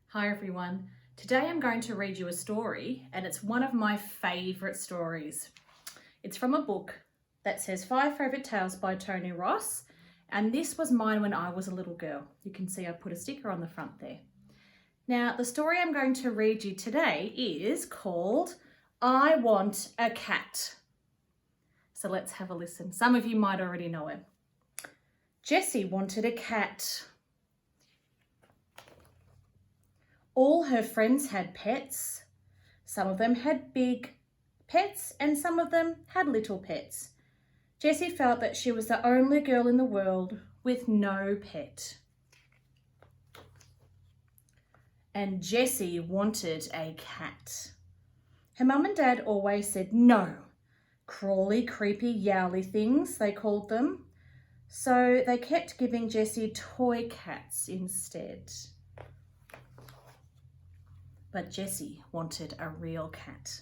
Hi everyone. Today I'm going to read you a story, and it's one of my favourite stories. It's from a book that says 5 Favourite Tales by Tony Ross, and this was mine when I was a little girl. You can see I put a sticker on the front there. Now, the story I'm going to read you today is called I Want a Cat. So let's have a listen. Some of you might already know it. Jessie wanted a cat. All her friends had pets. Some of them had big pets and some of them had little pets. Jessie felt that she was the only girl in the world with no pet. And Jessie wanted a cat. Her mum and dad always said no. Crawly, creepy, yowly things, they called them. So they kept giving Jessie toy cats instead. But Jessie wanted a real cat.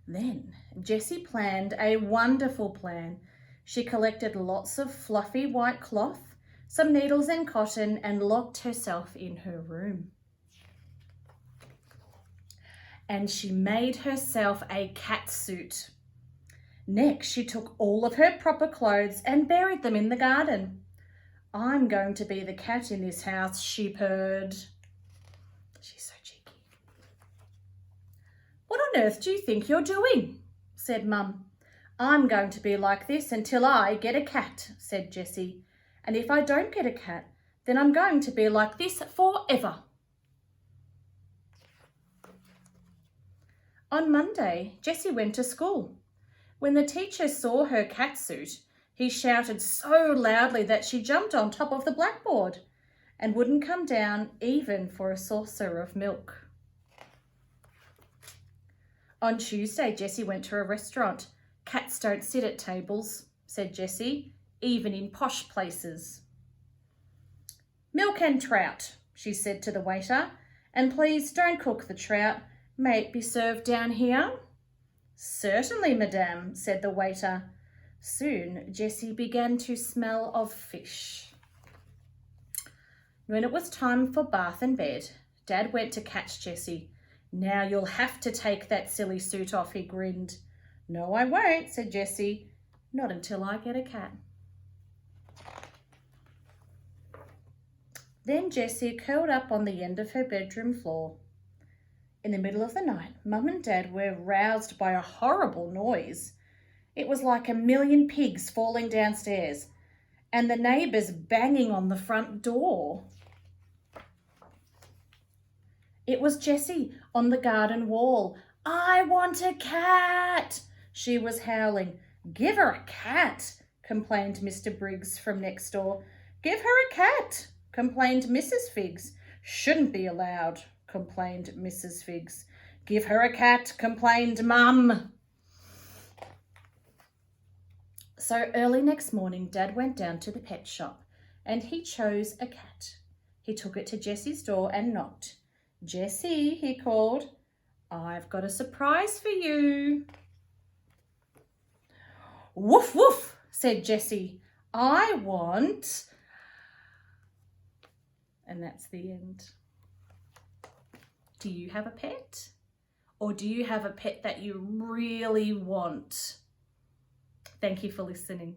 Then Jessie planned a wonderful plan. She collected lots of fluffy white cloth, some needles and cotton, and locked herself in her room. And she made herself a cat suit. Next, she took all of her proper clothes and buried them in the garden. I'm going to be the cat in this house, she purred. She's so cheeky. What on earth do you think you're doing? Said Mum. I'm going to be like this until I get a cat, said Jessie. And if I don't get a cat, then I'm going to be like this forever. On Monday, Jessie went to school. When the teacher saw her cat suit, he shouted so loudly that she jumped on top of the blackboard and wouldn't come down even for a saucer of milk. On Tuesday, Jessie went to a restaurant. Cats don't sit at tables, said Jessie, even in posh places. Milk and trout, she said to the waiter, and please don't cook the trout. May it be served down here? Certainly, madame, said the waiter. Soon, Jessie began to smell of fish. When it was time for bath and bed, Dad went to catch Jessie. Now you'll have to take that silly suit off, he grinned. No, I won't, said Jessie. Not until I get a cat. Then Jessie curled up on the end of her bedroom floor. In the middle of the night, Mum and Dad were roused by a horrible noise. It was like a million pigs falling downstairs and the neighbours banging on the front door. It was Jessie on the garden wall. I want a cat, she was howling. Give her a cat, complained Mr. Briggs from next door. Give her a cat, complained Mrs. Figgs. Shouldn't be allowed, complained Mrs. Figgs. Give her a cat, complained Mum. So early next morning, Dad went down to the pet shop and he chose a cat. He took it to Jessie's door and knocked. Jessie, he called, I've got a surprise for you. Woof, woof, said Jessie. I want... And that's the end. Do you have a pet? Or do you have a pet that you really want? Thank you for listening.